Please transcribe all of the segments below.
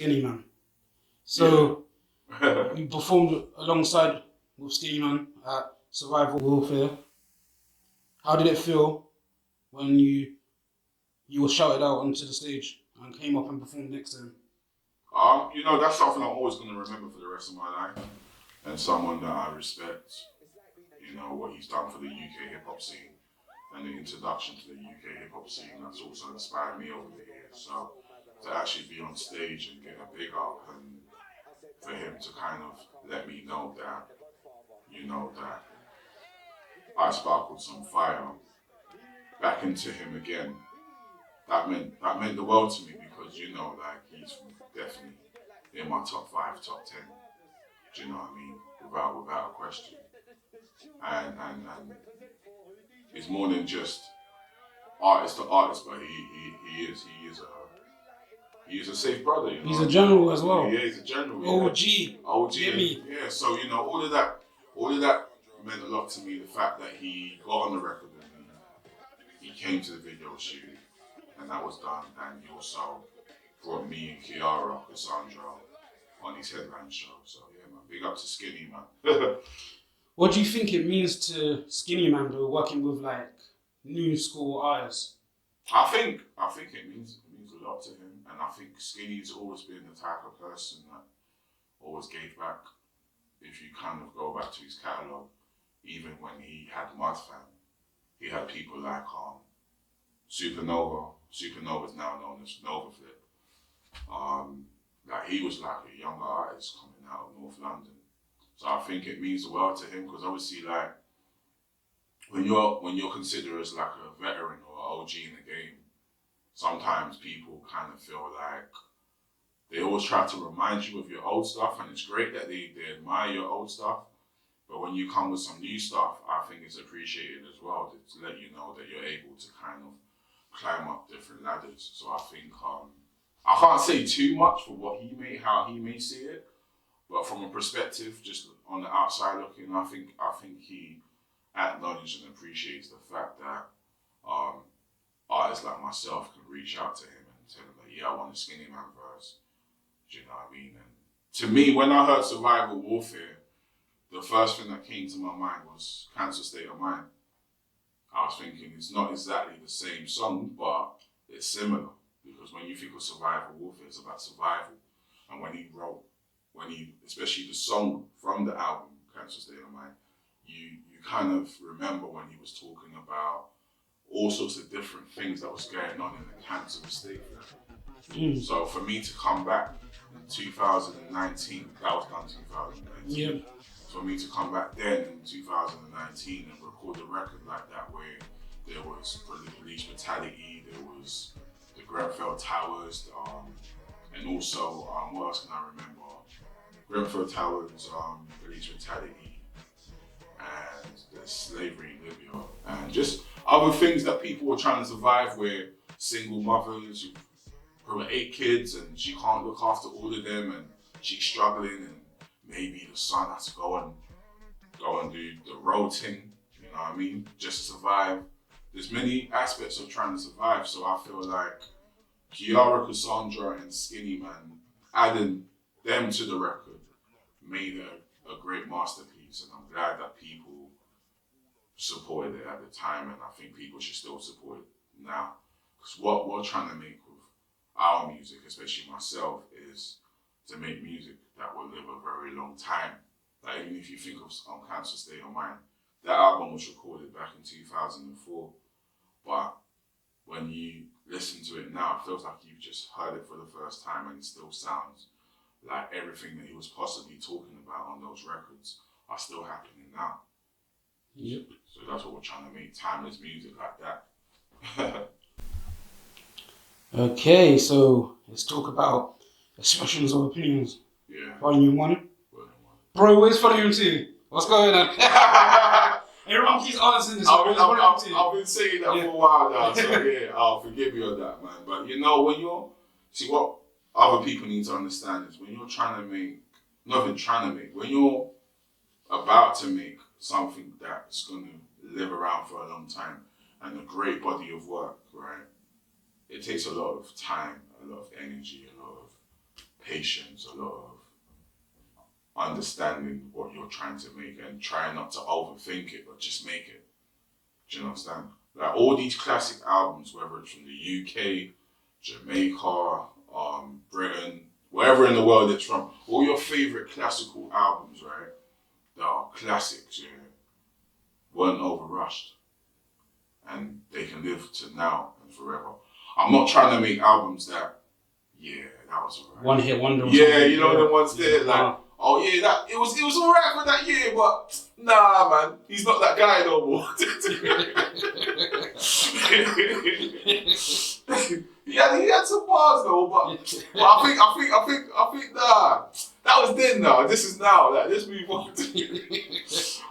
Skinny Man. So you performed alongside with Skinny Man at Survival Warfare. How did it feel when you were shouted out onto the stage and came up and performed next to him? That's something I'm always going to remember for the rest of my life. And someone that I respect, what he's done for the UK hip hop scene and the introduction to the UK hip hop scene, that's also inspired me over the years. So to actually be on stage and get a big up and for him to kind of let me know that, that I sparkled some fire back into him again, that meant the world to me because, he's definitely in my top 5, top 10. Do you know what I mean? Without a question. And he's more than just artist to artist, but he is a safe brother. He's a general as well. Yeah, he's a general. OG. Yeah. Yeah. So all of that meant a lot to me. The fact that he got on the record with me, he came to the video shoot, and that was done. And he also brought me and Kiara, Cassandra, on his headline show. So yeah, man, big up to Skinny Man. What do you think it means to Skinny Man though, working with like new school artists? I think it means a lot to him, and I think Skinny's always been the type of person that always gave back. If you kind of go back to his catalogue, even when he had Mudfam, he had people like Supernova. Supernova's now known as Nova Flip. Like he was like a younger artist coming out of North London. So I think it means the world to him because obviously like when you're considered as like a veteran or an OG in the game, sometimes people kind of feel like they always try to remind you of your old stuff, and it's great that they admire your old stuff. But when you come with some new stuff, I think it's appreciated as well to let you know that you're able to kind of climb up different ladders. So I think I can't say too much for how he may see it, but from a perspective, just on the outside looking, I think he acknowledges and appreciates the fact that artists like myself can reach out to him and tell him that, yeah, I want a Skinny Man verse. Do you know what I mean? And to me, when I heard Survival Warfare, the first thing that came to my mind was Cancer State of Mind. I was thinking it's not exactly the same song, but it's similar. Because when you think of Survival Warfare, it's about survival. And especially the song from the album, Cancer State of Mind, you kind of remember when he was talking about all sorts of different things that was going on in the cancer state. So for me to come back in 2019, that was done 2019. Yeah. For me to come back then in 2019 and record a record like that where there was police brutality, there was the Grenfell Towers, and also, what else can I remember? Grenfell Towers, police brutality, and the slavery in Libya, and just other things that people were trying to survive where single mothers who have 8 kids and she can't look after all of them and she's struggling and maybe the son has to go and do the road thing, you know what I mean? Just to survive. There's many aspects of trying to survive, so I feel like Kiara, Cassandra, and Skinny Man, adding them to the record, made a great masterpiece, and I'm glad that people supported it at the time, and I think people should still support it now. Because what we're trying to make with our music, especially myself, is to make music that will live a very long time. Like even if you think of Cancer State of Mind, that album was recorded back in 2004, but when you listen to it now, it feels like you've just heard it for the first time, and it still sounds like everything that he was possibly talking about on those records are still happening now. Yep. So that's what we're trying to make, timeless music like that. Okay, so let's talk about expressions of opinions. Yeah. Volume 1. Bro, where's Volume 2? What's going on? Everyone keeps answering this. I've been saying that for a while now, so yeah, I'll forgive you on that, man. But what other people need to understand is when you're when you're about to make something that's going to live around for a long time and a great body of work, right? It takes a lot of time, a lot of energy, a lot of patience, a lot of understanding what you're trying to make and trying not to overthink it, but just make it. Do you understand? Like all these classic albums, whether it's from the UK, Jamaica, Britain, wherever in the world it's from, all your favorite classical albums, right? That are classics, yeah, weren't overrushed. And they can live to now and forever. I'm not trying to make albums that, yeah, that was alright. One hit wonder. Yeah, you know the ones there, like, oh yeah, that it was alright for that year, but nah, man, he's not that guy no more. he had some bars though, but I think nah, that was then. Now this is now. Like, let's move on.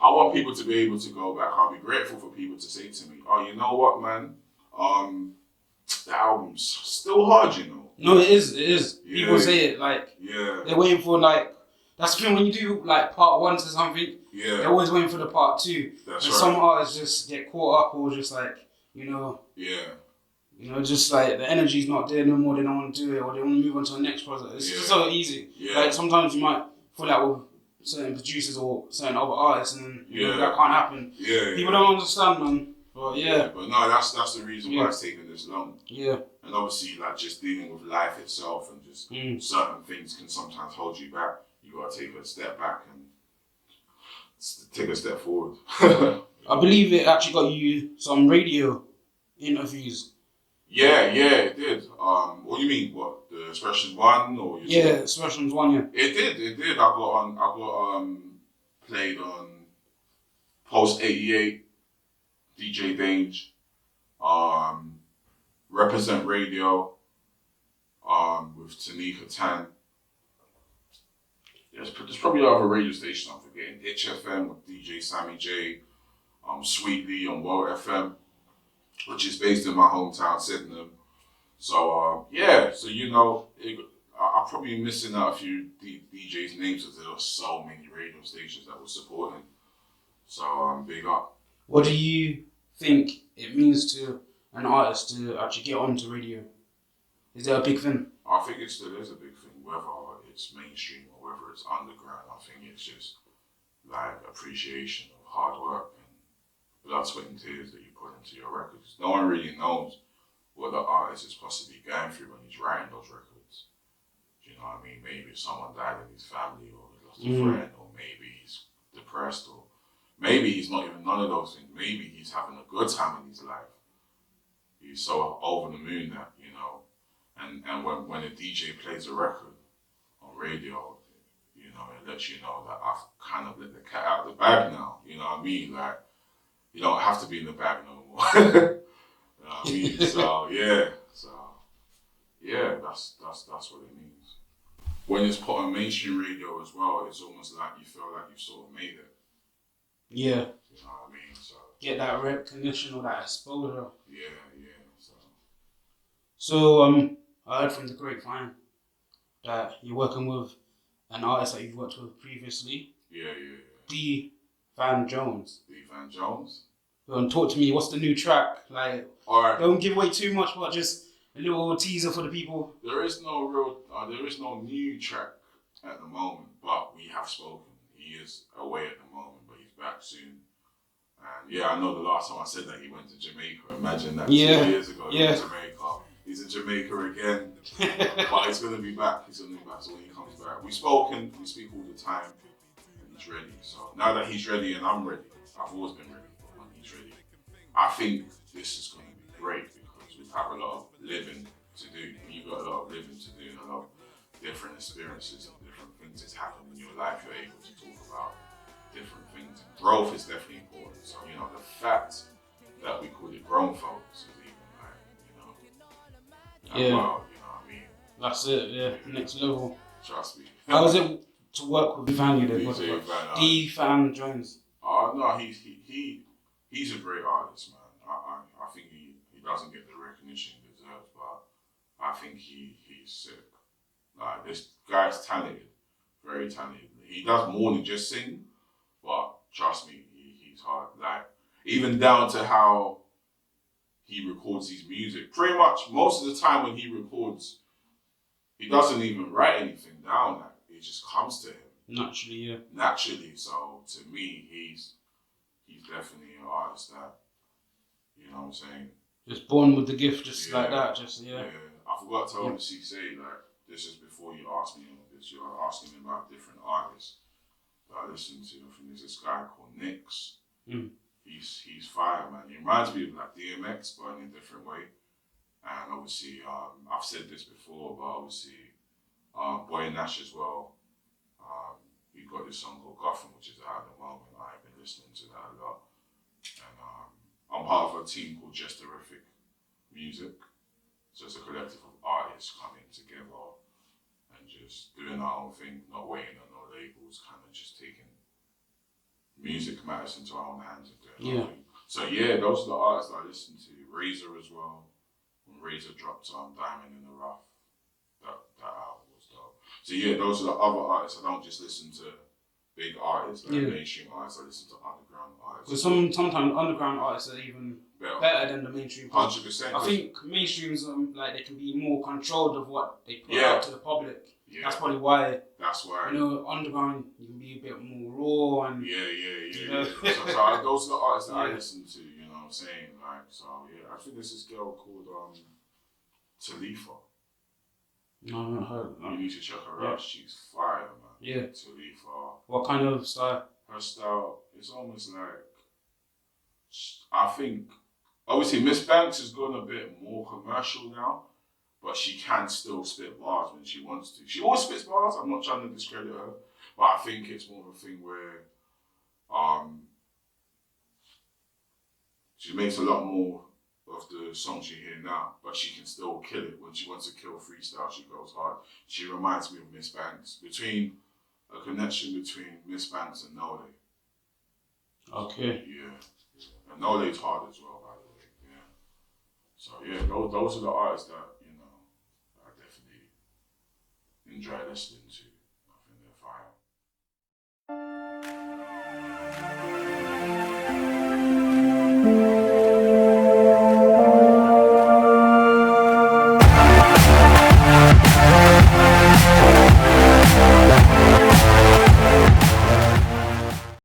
I want people to be able to go back. I'll be grateful for people to say to me, "Oh, you know what, man? The album's still hard, you know." No, it is. Yeah. People say it like they're waiting for like. That's the thing when you do like part 1 to something. Yeah. They're always waiting for the part 2. That's and right. some artists just get caught up or just like just like the energy's not there no more. They don't want to do it or they want to move on to the next project. It's just so easy. Yeah. Like sometimes you might fall out with certain producers or certain other artists, and that can't happen. Yeah. People don't understand, man. But but no, that's the reason why it's taken this long. Yeah. And obviously, like just dealing with life itself and just certain things can sometimes hold you back. You gotta take a step back and take a step forward. I believe it actually got you some radio interviews. Yeah, it did. What do you mean? What, the Expressions 1 or? Expressions 1, yeah. It did. I got played on Post 88, DJ Dange, Represent Radio, with Tanika Tan. There's probably other radio stations I'm forgetting. Itch FM with DJ Sammy J, Sweetly on World FM, which is based in my hometown, Sydenham. So so I'm probably missing out a few DJs' names because there were so many radio stations that were supporting. So big up. What do you think it means to an artist to actually get onto radio? Is that a big thing? I think it still is a big thing, whether it's mainstream or whether it's underground. I think it's just like appreciation of hard work and blood, sweat and tears that you put into your records. No one really knows what the artist is possibly going through when he's writing those records. Do you know what I mean? Maybe someone died in his family or he lost a friend, or maybe he's depressed, or maybe he's not even none of those things. Maybe he's having a good time in his life. He's so over the moon that, and when a DJ plays a record on radio, it lets you know that I've kind of let the cat out of the bag now. You know what I mean? Like, you don't have to be in the bag no more. You know what I mean? That's what it means. When it's put on mainstream radio as well, it's almost like you feel like you've sort of made it. Yeah. You know what I mean? So get that recognition or that exposure. Yeah. So I heard from the grapevine that you're working with an artist that you've worked with previously. Yeah. D. Van Jones. D. Van Jones. Talk to me. What's the new track? Like, all right. Don't give away too much, but just a little teaser for the people. There is no new track at the moment, but we have spoken. He is away at the moment, but he's back soon. And I know the last time I said that he went to Jamaica. Imagine that 2 years ago. He went to Jamaica. He's in Jamaica again, but he's gonna be back. So when he comes back, we speak all the time, and he's ready. So now that he's ready and I'm ready, I've always been ready. But when he's ready, I think this is gonna be great because we have a lot of living to do. You've got a lot of living to do and a lot of different experiences and different things that's happened in your life. You're able to talk about different things. And growth is definitely important. So the fact that we call it grown folks. Yeah. Wow, you know what I mean? That's it, next level. Trust me. How was it to work with Van D. Van Jones? No, he's a great artist, man. I think he doesn't get the recognition he deserves, but I think he's sick. Like, this guy's talented, very talented. He does more than just sing, but trust me, he's hard. Like, even down to how he records his music. Pretty much most of the time when he records he doesn't even write anything down. Like, it just comes to him Naturally, yeah. naturally. So to me, he's definitely an artist that, you know what I'm saying. Just born with the gift, just like that. Just yeah. I forgot to obviously say, like, this is before you asked me this. You're asking me about different artists that I listen to. I think there's this guy called Nix. He's fire, man. He reminds me of like DMX, but in a different way. And obviously, I've said this before, but obviously, Boy Nash as well. We got this song called Gotham, which is out at the moment. I've been listening to that a lot. And I'm part of a team called Just Terrific Music. So it's a collective of artists coming together and just doing our own thing, not waiting on no labels, kind of just taking music matters into our own hands and doing our thing. So yeah, those are the artists that I listen to. Razor as well. When Razor dropped Diamond in the Rough, that album was dope. So yeah, those are the other artists. I don't just listen to big artists, like mainstream artists. I listen to underground artists. Because sometimes underground artists are even better than the mainstream. 100%. I think mainstreams like they can be more controlled of what they put out to the public. Yeah. That's probably why. That's why. You know, underground you can be a bit more raw and. Yeah. So those are the artists that I listen to. You know what I'm saying? Like, so yeah, I think there's this girl called Talifa. No, I haven't heard. You need to check her out. She's fire, man. Yeah. Talifa. What kind of style? Her style is almost like, I think, obviously Miss Banks has gone a bit more commercial now, but she can still spit bars when she wants to. She always spits bars. I'm not trying to discredit her, but I think it's more of a thing where she makes a lot more of the songs you hear now, but she can still kill it. When she wants to kill freestyle, she goes hard. She reminds me of Miss Banks. Between a connection between Miss Banks and Nole. Okay. Yeah. And Nole's hard as well, by the way. Yeah. So yeah, those are the artists that, you know, I definitely enjoy listening to.